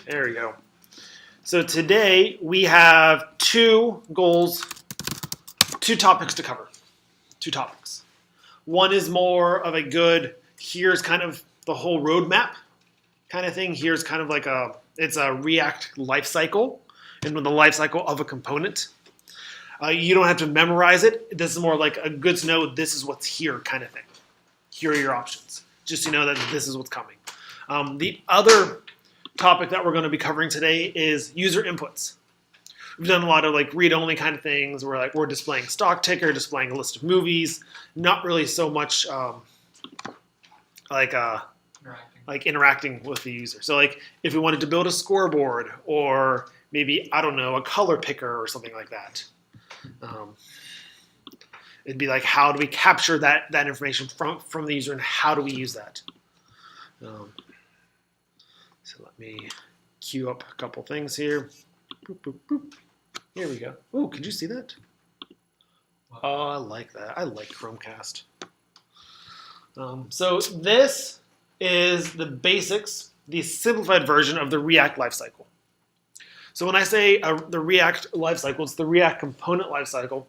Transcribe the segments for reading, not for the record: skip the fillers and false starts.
There we go. So today we have two goals, two topics to cover. Two topics. One is more of a good, here's kind of the whole roadmap kind of thing. Here's kind of like it's a React lifecycle and the lifecycle of a component. You don't have to memorize it. This is more like a good to know this is what's here kind of thing. Here are your options. Just to know that this is what's coming. The other topic that we're going to be covering today is user inputs. We've done a lot of like read-only kind of things where we're displaying stock ticker, displaying a list of movies, not really so much interacting with the user. So like if we wanted to build a scoreboard or maybe, I don't know, a color picker or something like that. It'd be like, how do we capture that information from the user and how do we use that? So let me queue up a couple things here. Boop, boop, boop. Here we go. Oh, could you see that? Oh, I like that. I like Chromecast. So this is the basics, the simplified version of the React lifecycle. So when I say the React lifecycle, it's the React component lifecycle.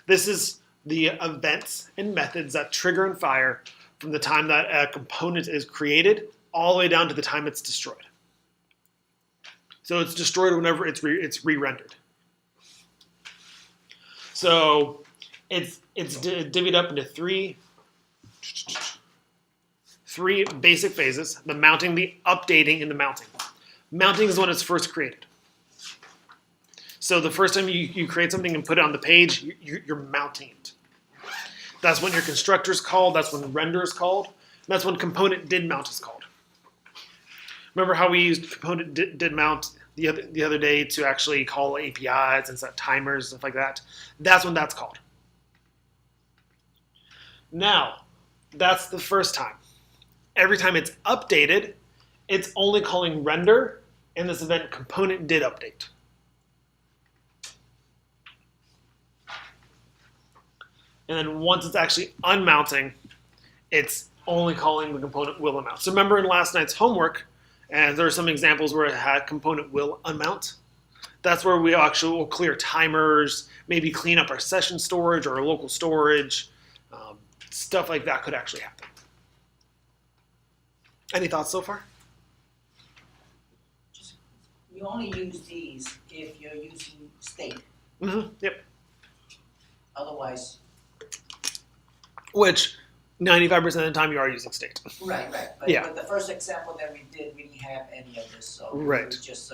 This is the events and methods that trigger and fire from the time that a component is created all the way down to the time it's destroyed. So it's destroyed whenever it's re-rendered. So it's divvied up into three basic phases: the mounting, the updating, and the mounting. Mounting is when it's first created. So the first time you create something and put it on the page, you're mounting it. That's when your constructor is called. That's when render is called. That's when component did mount is called. Remember how we used component did mount the other day to actually call APIs and set timers, stuff like that? That's when that's called. Now, that's the first time. Every time it's updated, it's only calling render, and this event component did update. And then once it's actually unmounting, it's only calling the component will unmount. So remember in last night's homework, and there are some examples where it had component will unmount. That's where we actually will clear timers, maybe clean up our session storage or our local storage. Stuff like that could actually happen. Any thoughts so far? You only use these if you're using state. Mm-hmm. Yep. Otherwise. Which 95% of the time you are using state. Right. But, Yeah. But the first example that we did, we didn't have any of this, so Right. we were just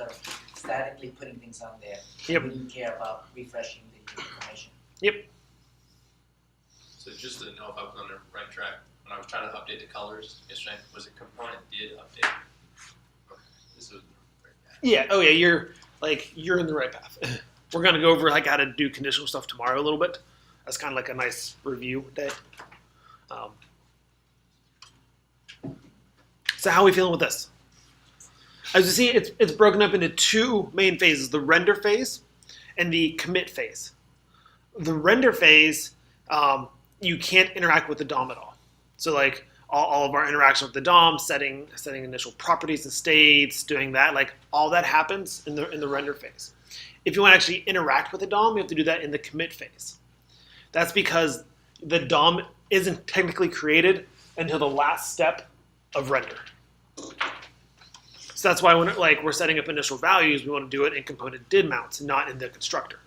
statically putting things on there. Yep. We didn't care about refreshing the information. Yep. So just to know if I was on the right track, when I was trying to update the colors yesterday, was it component did update? Okay. This was right back. Yeah. Oh yeah. You're in the right path. We're gonna go over how to do conditional stuff tomorrow a little bit. That's kind of like a nice review day. So how are we feeling with this? As you see, it's broken up into two main phases: the render phase and the commit phase. The render phase, you can't interact with the DOM at all. So like all of our interaction with the DOM, setting initial properties and states, doing that, like all that happens in the render phase. If you want to actually interact with the DOM, you have to do that in the commit phase. That's because the DOM isn't technically created until the last step of render. So that's why when we're setting up initial values, we want to do it in component did mounts, not in the constructor.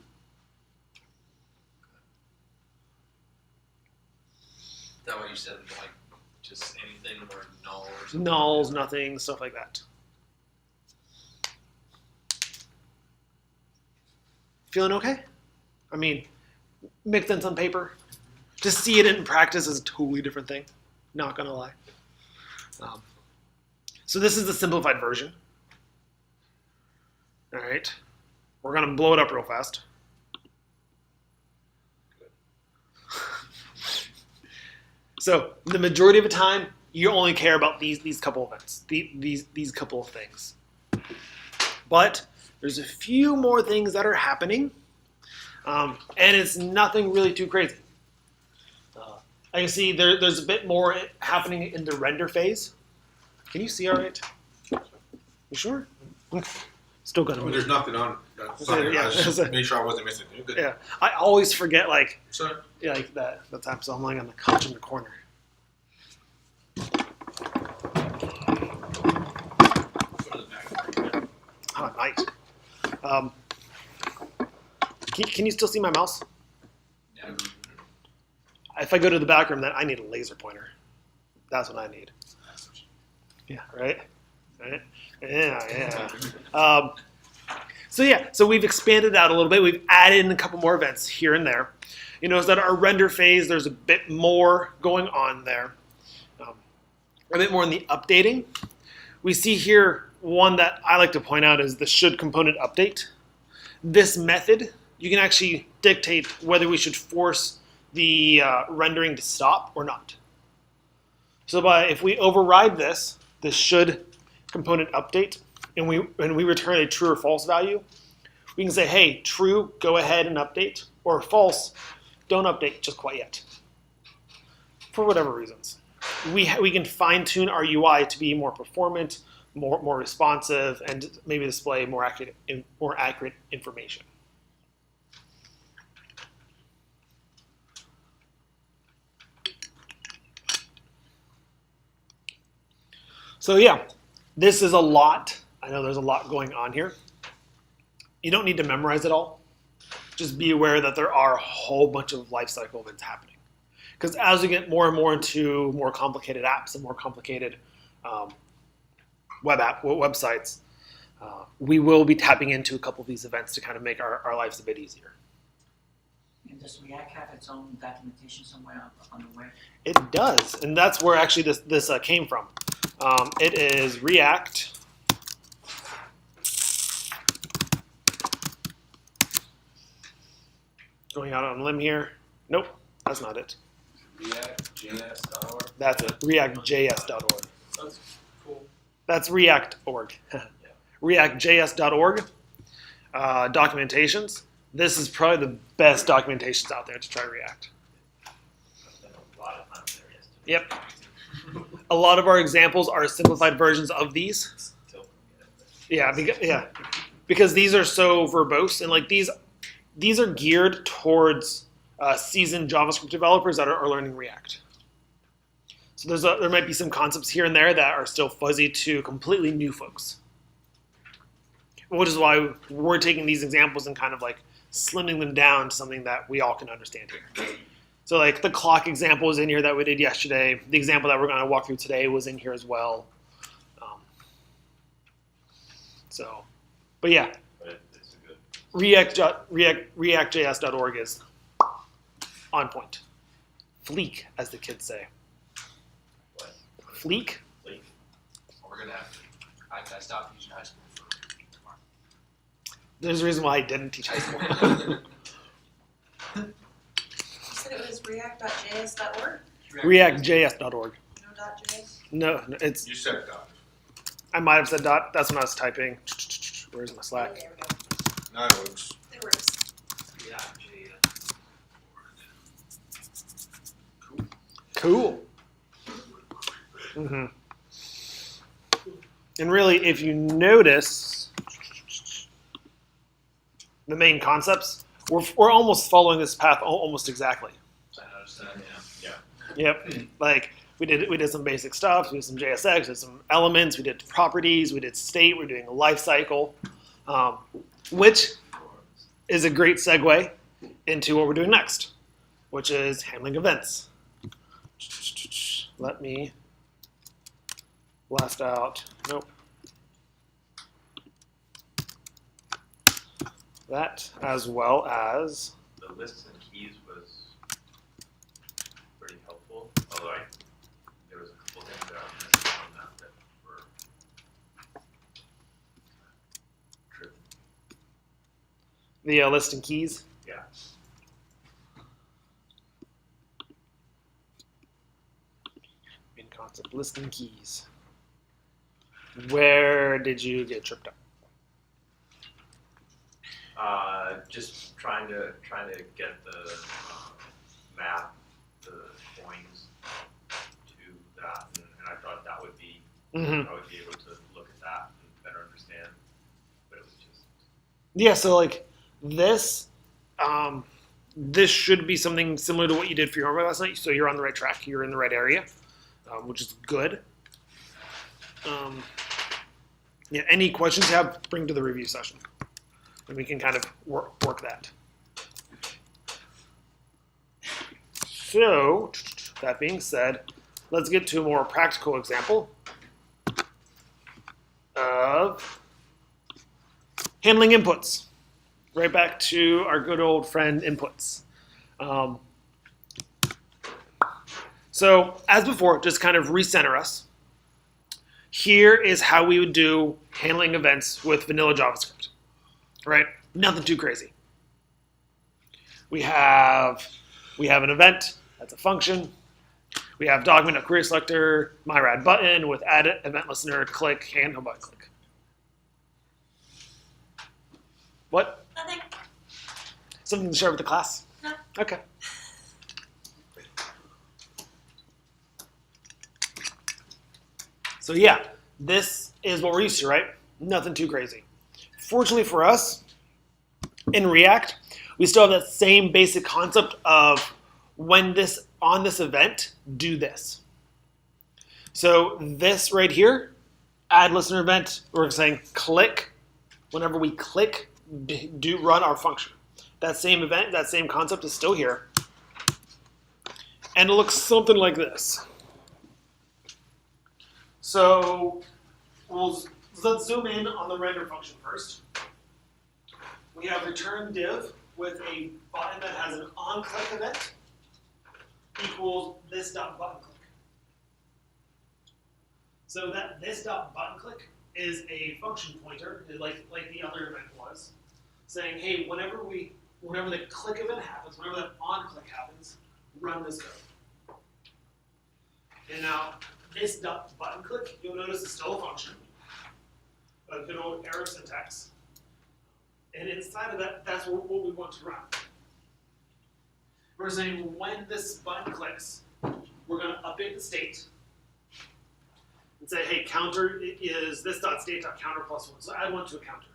Is that what you said? Like just anything or null or something? Nulls, nothing, stuff like that. Feeling okay? I mean, make sense on paper. To see it in practice is a totally different thing. Not gonna lie. So this is the simplified version. All right, we're gonna blow it up real fast. So the majority of the time, you only care about these couple events, these couple of things. But there's a few more things that are happening, and it's nothing really too crazy. I can see there's a bit more happening in the render phase. Can you see all right? You sure? Still gonna I mean, move. there's nothing on it. Sorry, Yeah, I just made sure I wasn't missing anything. Good. Yeah, I always forget like Sorry. like that time. So I'm lying on the couch in the corner. Oh, nice. Can you still see my mouse? Yeah. If I go to the back room, then I need a laser pointer. That's what I need. Yeah, right? Right? Yeah. So we've expanded out a little bit. We've added in a couple more events here and there. You notice that our render phase, there's a bit more going on there. A bit more in the updating. We see here one that I like to point out is the should component update. This method, you can actually dictate whether we should force the rendering to stop or not. So if we override this should component update, and we return a true or false value, we can say, hey, true, go ahead and update, or false, don't update just quite yet. For whatever reasons. We can fine tune our UI to be more performant, more responsive, and maybe display more accurate information. So yeah, this is a lot. I know there's a lot going on here. You don't need to memorize it all. Just be aware that there are a whole bunch of lifecycle events happening. Because as we get more and more into more complicated apps and more complicated websites, we will be tapping into a couple of these events to kind of make our lives a bit easier. And does React have its own documentation somewhere on the web? It does, and that's where actually this came from. It is React. Going out on a limb here. Nope, that's not it. ReactJS.org. That's it. ReactJS.org. That's cool. That's React.org. ReactJS.org. Documentations. This is probably the best documentations out there to try React. A lot of times there yesterday. Yep. A lot of our examples are simplified versions of these. Yeah, because these are so verbose, and like these are geared towards seasoned JavaScript developers that are learning React. So there might be some concepts here and there that are still fuzzy to completely new folks. Which is why we're taking these examples and kind of like slimming them down to something that we all can understand here. So like the clock example is in here that we did yesterday. The example that we're going to walk through today was in here as well. But yeah, It's a good. React.js.org is on point. Fleek, as the kids say. What? Fleek? Leak. We're gonna have to. I stopped teaching high school for tomorrow. There's a reason why I didn't teach high school. You said it was react.js.org? React.js.org. No .js? No, it's. You said dot. I might have said dot. That's when I was typing. Where's my Slack? There we go. Now it works. It works. Cool. Mm-hmm. And really, if you notice the main concepts, we're almost following this path almost exactly. I noticed that. Yeah. Yep. Like we did some basic stuff. We did some JSX. We did some elements. We did properties. We did state. We're doing a life cycle, which is a great segue into what we're doing next, which is handling events. Let me blast out. Nope. That as well as. The lists and keys was pretty helpful, although there was a couple things that I was missing on that were tripping. The list and keys. Yeah. Main concept, list and keys. Where did you get tripped up? Just trying to get the map, the coins to that, and I thought that would be Mm-hmm. I would be able to look at that and better understand Yeah, so like this, this should be something similar to what you did for your homework last night. So you're on the right track. You're in the right area, which is good. Yeah, any questions you have, bring to the review session, and we can kind of work that. So, that being said, let's get to a more practical example of handling inputs. Right back to our good old friend inputs. So as before, just kind of recenter us. Here is how we would do handling events with vanilla JavaScript, right? Nothing too crazy. We have an event, that's a function. We have document.query selector, myrad button with add event listener, click, hand home button click. What? Nothing. Something to share with the class? No. Okay. So yeah, this is what we're used to, right? Nothing too crazy. Fortunately for us, in React, we still have that same basic concept of when this on this event, do this. So this right here, add listener event, we're saying click. Whenever we click, do run our function. That same event, that same concept is still here. And it looks something like this. So let's zoom in on the render function first. We have return div with a button that has an onClick event equals this dot button click. So that this dot button click is a function pointer, like the other event was, saying, hey, whenever the click event happens, whenever that on click happens, run this code. And now this dot button click, you'll notice is still a function, a good old arrow syntax. And inside of that, that's what we want to run. We're saying when this button clicks, we're going to update the state and say, hey, counter is this dot state dot counter plus 1. So add 1 to a counter.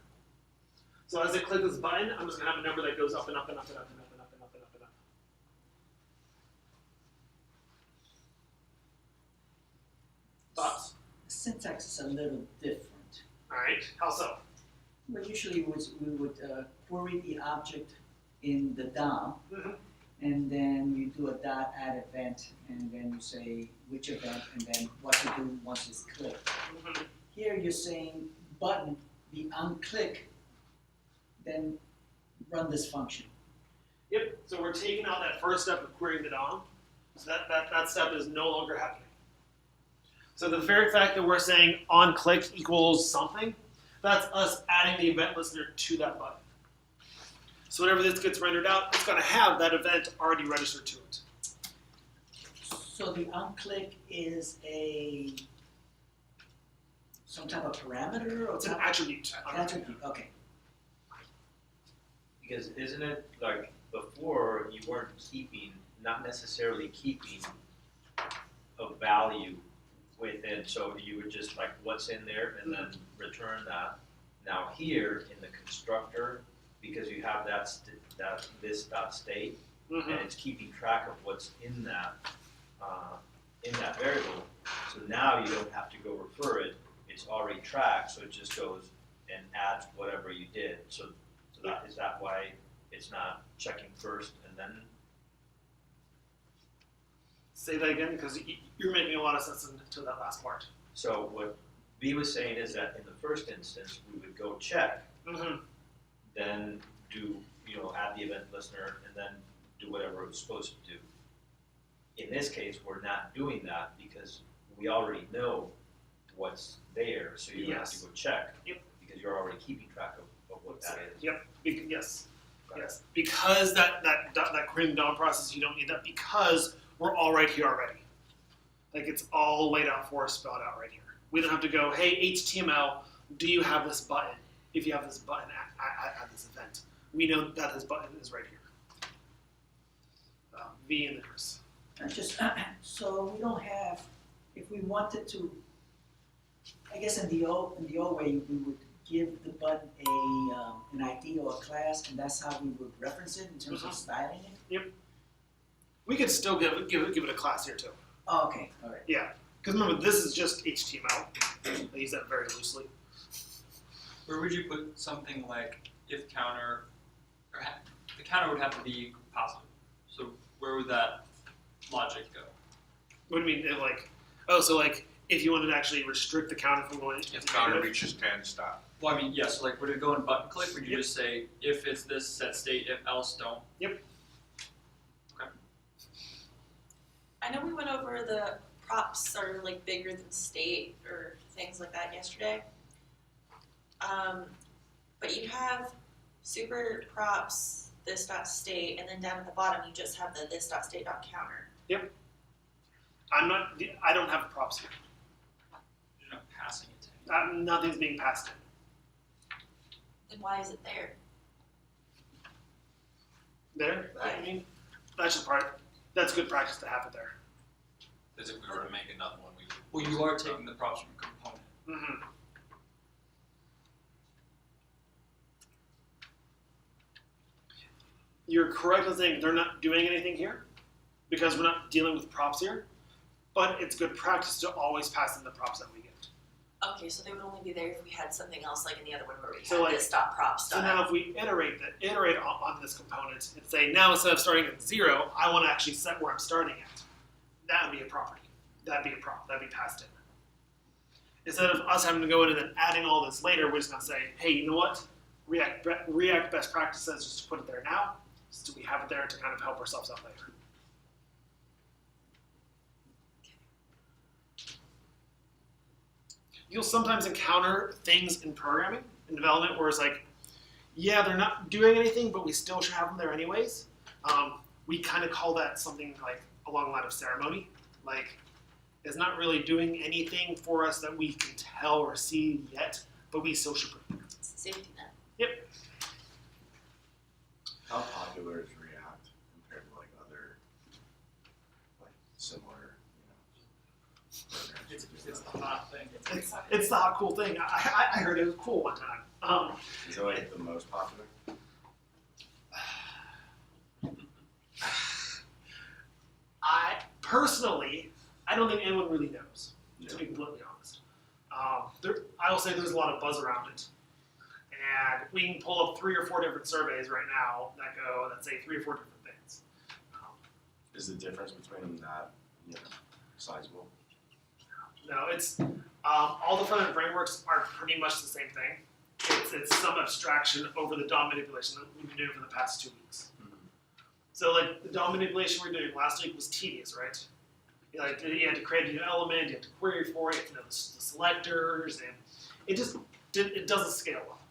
So as I click this button, I'm just going to have a number that goes up and up and up and up and up and up and up and up and up. Thoughts? The syntax is a little different. All right. How so? Well, usually we would query the object in the DOM, Mhm. and then you do a dot add event, and then you say which event, and then what to do once it's clicked. Mhm. Here you're saying button, the unclick, then run this function. Yep. So we're taking out that first step of querying the DOM. So that step is no longer happening. So the very fact that we're saying on click equals something, that's us adding the event listener to that button. So whenever this gets rendered out, it's going to have that event already registered to it. So the unclick is some type of parameter or It's an type attribute. of attribute? Okay. Because isn't it like before you weren't keeping, not necessarily keeping a value within, so you would just like what's in there and then return that. Now here in the constructor, because you have this dot state, and it's keeping track of what's in that variable. So now you don't have to go refer it; it's already tracked, so it just goes and adds whatever you did. So is that why it's not checking first and then? Say that again, because you're making a lot of sense to that last part. So what B was saying is that in the first instance we would go check, then do add the event listener, and then do whatever it was supposed to do. In this case, we're not doing that because we already know what's there, so you don't have to go check. Yep. Because you're already keeping track of what that is. Yep. Yes. Yes. Because that querying DOM process, you don't need that because we're all right here already. Like it's all laid out for us, spelled out right here. We don't have to go, hey, HTML, do you have this button? If you have this button, add this event. We know that this button is right here. V and then Chris. And just so we don't have, if we wanted to, I guess in the old way we would give the button an ID or a class, and that's how we would reference it in terms of styling it? We could still give it a class here too. Oh, okay, all right. Yeah, because remember this is just HTML. I use that very loosely. Where would you put something like if counter, the counter would have to be positive. So where would that logic go? What do you mean? So if you wanted to actually restrict the counter from going If counter reaches 10, stop. Well, I mean, yes, would it go in button click? Would you just say, if it's this, set state, if else, don't? I know we went over the props are like bigger than state or things like that yesterday. But you have super props this dot state, and then down at the bottom you just have the this dot state dot counter. I don't have props here. You're not passing it to anyone. Nothing's being passed in. Then why is it there? There, I mean, that's just part. That's good practice to have it there. As if we were to make another one, we would. Well, you are taking the props from a component. Mm-hmm. You're correct in saying they're not doing anything here because we're not dealing with props here, but it's good practice to always pass in the props that we get. Okay, so they would only be there if we had something else like in the other one where we So, had like, this dot props So dot. now if we iterate on this component and say now instead of starting at 0, I want to actually set where I'm starting at. That would be a property. That'd be a prop. That'd be passed in. Instead of us having to go in and then adding all this later, we're just gonna say, hey, you know what? React best practice says just to put it there now, so we have it there to kind of help ourselves out later. You'll sometimes encounter things in programming, in development, where it's like, yeah, they're not doing anything, but we still should have them there anyways. We kind of call that something like along the line of ceremony. Like, it's not really doing anything for us that we can tell or see yet, but we still should put it there. It's a safety net. How popular is React compared to like other, like similar, programs? It's the hot thing. It's the hot cool thing. I heard it was cool one time. Is it like the most popular? Personally, I don't think anyone really knows, Yeah. to be completely honest. I will say there's a lot of buzz around it. And we can pull up 3 or 4 different surveys right now that say 3 or 4 different things. Is the difference between them that sizable? No, it's all the front-end frameworks are pretty much the same thing. It's some abstraction over the DOM manipulation that we've been doing for the past 2 weeks. So like the DOM manipulation we were doing last week was tedious, right? You had to create a new element, you have to query for it, you have to know the selectors, and it doesn't scale well,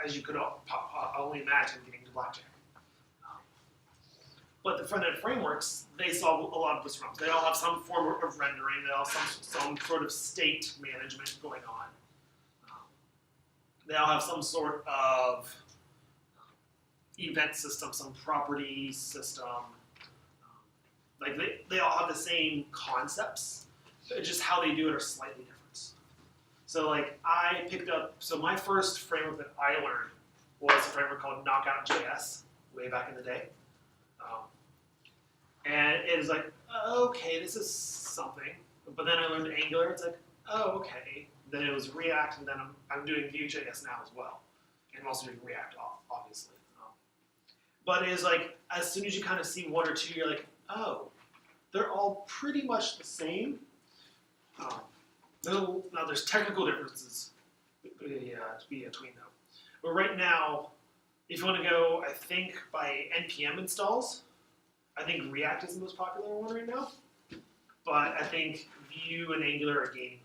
as you could only imagine getting to Blackjack. But the front-end frameworks, they solve a lot of those problems. They all have some form of rendering, they all have some sort of state management going on. They all have some sort of event system, some property system. Like they all have the same concepts, it's just how they do it are slightly different. So like my first framework that I learned was a framework called Knockout.js way back in the day. And it was like, okay, this is something. But then I learned Angular, it's like, oh, okay. Then it was React, and then I'm doing Vue.js now as well. And I'm also doing React, obviously. But it is like, as soon as you kind of see 1 or 2, you're like, oh, they're all pretty much the same. There's technical differences between them. But right now, if you want to go, I think, by NPM installs, I think React is the most popular one right now. But I think Vue and Angular are gaining.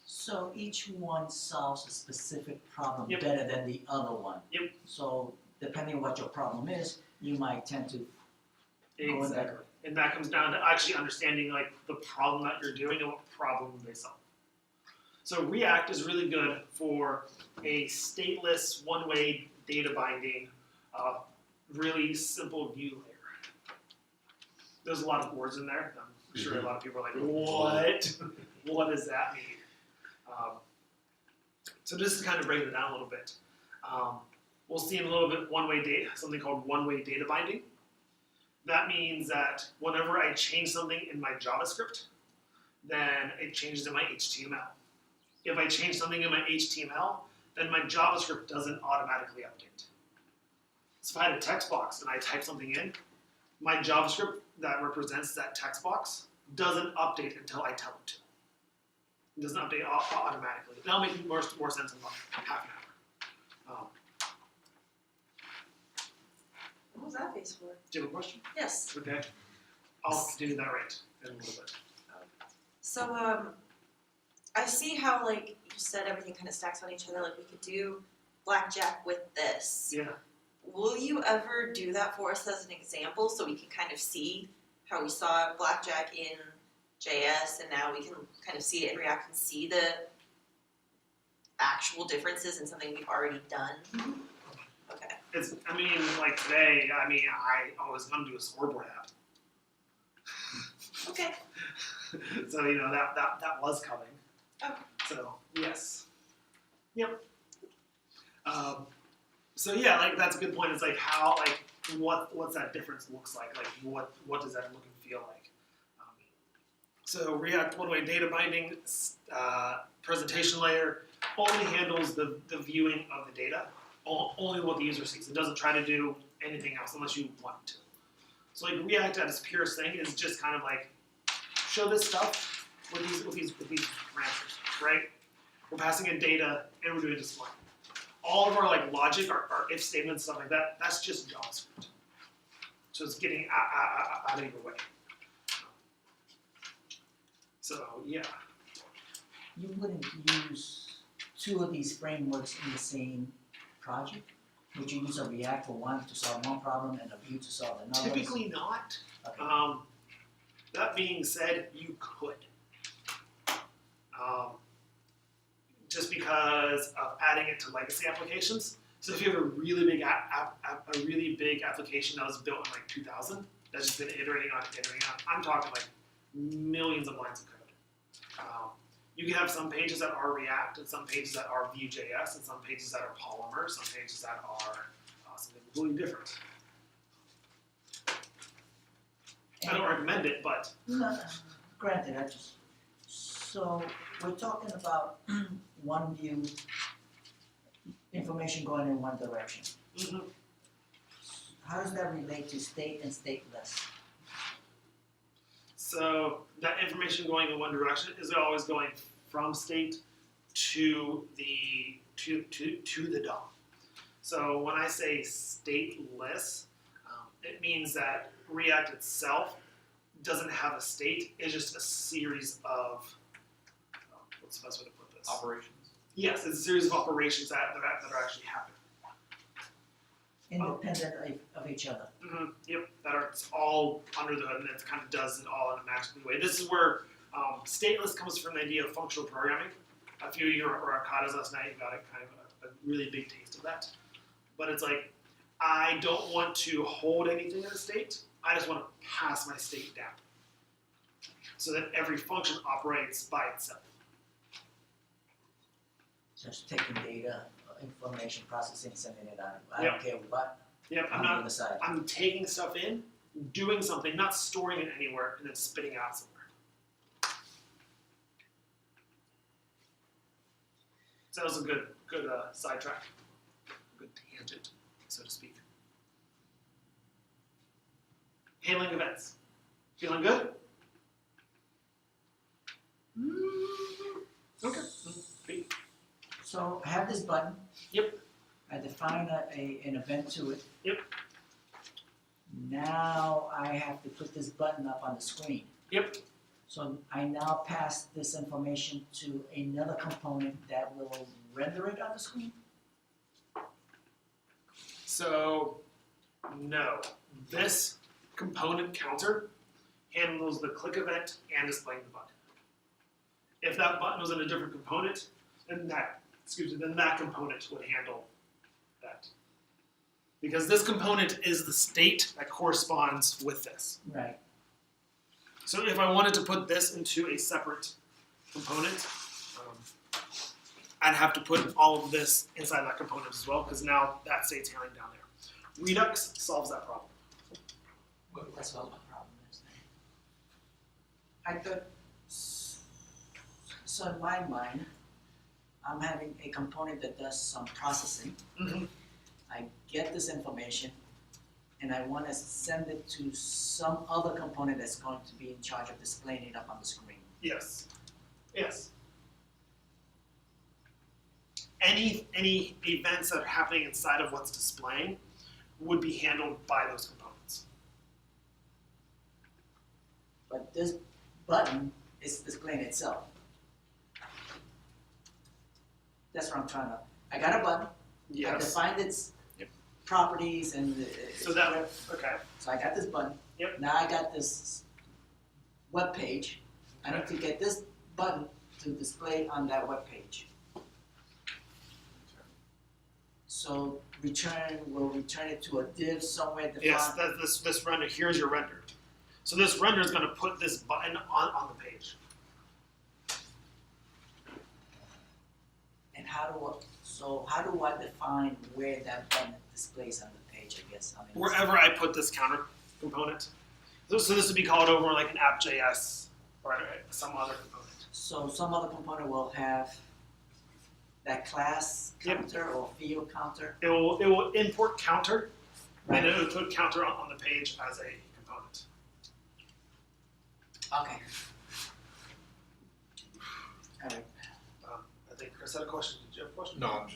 So each one solves a specific problem Yep. better than the other one. Yep. So depending on what your problem is, you might tend to go in Exactly. that. And that comes down to actually understanding like the problem that you're doing and what problem they solve. So React is really good for a stateless, one-way data binding, really simple view layer. There's a lot of words in there. I'm sure a lot of people are like, what? What does that mean? So just to kind of break it down a little bit, we'll see in a little bit something called one-way data binding. That means that whenever I change something in my JavaScript, then it changes in my HTML. If I change something in my HTML, then my JavaScript doesn't automatically update. So if I had a text box and I type something in, my JavaScript that represents that text box doesn't update until I tell it to. It doesn't update automatically. That'll make more sense in about half an hour. What was that face for? Do you have a question? Yes. Okay. I'll continue that rate in a little bit. So, I see how, like, you said everything kind of stacks on each other, like we could do blackjack with this. Yeah. Will you ever do that for us as an example so we can kind of see how we saw blackjack in JS and now we can kind of see it in React and see the actual differences in something we've already done? Okay. Like today, I was going to do a scoreboard app. Okay. So, that was coming. Oh. So, yes. Yep. So yeah, like that's a good point. It's like how, like, what's that difference looks like? Like, what does that look and feel like? So React one-way data binding presentation layer only handles the viewing of the data, only what the user sees. It doesn't try to do anything else unless you want it to. So like React at its purest thing is just kind of like show this stuff with these parameters, right? We're passing in data and we're doing display. All of our like logic, our if statements, stuff like that, that's just JavaScript. So it's getting out of your way. So yeah. You wouldn't use two of these frameworks in the same project? Would you use a React for one to solve one problem and a Vue to solve another? Typically not. Okay. That being said, you could. Just because of adding it to legacy applications. So if you have a really big application that was built in like 2000, that's just been iterating on, I'm talking like millions of lines of code. You can have some pages that are React, and some pages that are Vue.js, and some pages that are Polymer, some pages that are something completely different. I don't recommend it, but No, granted, so we're talking about one view, information going in one direction. How does that relate to state and stateless? so that information going in one direction is always going from state to the DOM. So when I say stateless, it means that React itself doesn't have a state. It's just a series of what's the best way to put this? Operations. Yes, it's a series of operations that are actually happening. Independent of each other. Yep, that are it's all under the hood, and it kind of does it all in a magical way. This is where stateless comes from the idea of functional programming. A few of your Arcadas last night got a kind of a really big taste of that. But it's like, I don't want to hold anything in a state. I just want to pass my state down so that every function operates by itself. Just taking data, information, processing, sending it out. I Yep. don't care what Yep, on the other side. I'm taking stuff in, doing something, not storing it anywhere, and then spitting it out somewhere. So that was a good sidetrack, good tangent, so to speak. Handling events. Feeling good? Okay. Great. So I have this button. Yep. I define an event to it. Yep. Now I have to put this button up on the screen. Yep. So I now pass this information to another component that will render it on the screen? So, no. This component counter handles the click event and displaying the button. If that button was in a different component, then that component would handle that. Because this component is the state that corresponds with this. Right. So if I wanted to put this into a separate component, and have to put all of this inside that component as well, because now that state's handling down there. Redux solves that problem. That's what my problem is. I thought, so in my mind, I'm having a component that does some processing. Mhm. I get this information and I wanna send it to some other component that's going to be in charge of displaying it up on the screen. Yes. Yes. Any events that are happening inside of what's displaying would be handled by those components. But this button is displaying itself. That's what I'm trying to, I got a button, I Yes. defined its Yep. properties and So that, okay. so I got this button. Yep. Now I got this web page. I need to get this button to display on that web page. So will return it to a div somewhere defined. Yes, this render, here's your render. So this render is gonna put this button on the page. And how do I define where that button displays on the page, I guess? I mean, Wherever I put this counter component. So this would be called over like an app.js or some other component. So some other component will have that class Yep. counter or field counter. It will import counter, Right. and it will put counter on the page as a component. Okay. Alright. I think Chris had a question. Did you have a question? No, I'm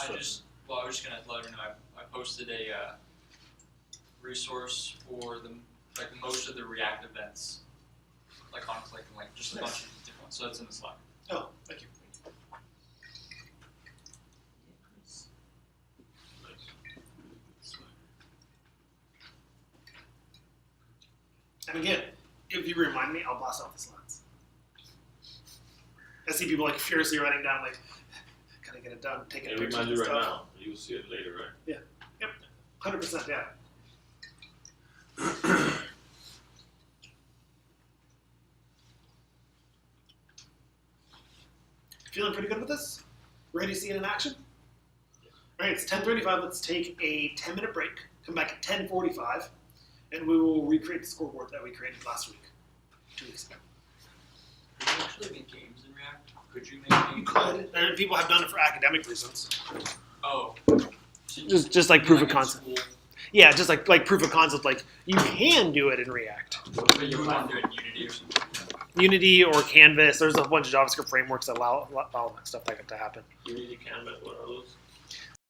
I was just gonna let her know, I posted a, resource for most of the React events, like on click and like just a bunch of different ones, so it's in the Slack. Oh, thank you. And again, if you remind me, I'll blast off the slides. I see people like furiously writing down like, gotta get it done, taking It pictures reminds and you right stuff. now. You'll see it later, right? 100%, yeah. Feeling pretty good with this? Ready to see it in action? All right, it's 10:35. Let's take a 10-minute break. Come back at 10:45, and we will recreate the scoreboard that we created last week, 2 weeks ago. Could you actually make games in React? Could you make games? You could, and people have done it for academic reasons. Oh. Just like proof of in concept. school, Yeah, just like proof of concept. Like you can do it in React, But you would want to do it in Unity or something. Unity or Canvas. There's a bunch of JavaScript frameworks that allow that stuff like that to happen. Unity, Canvas, what are those?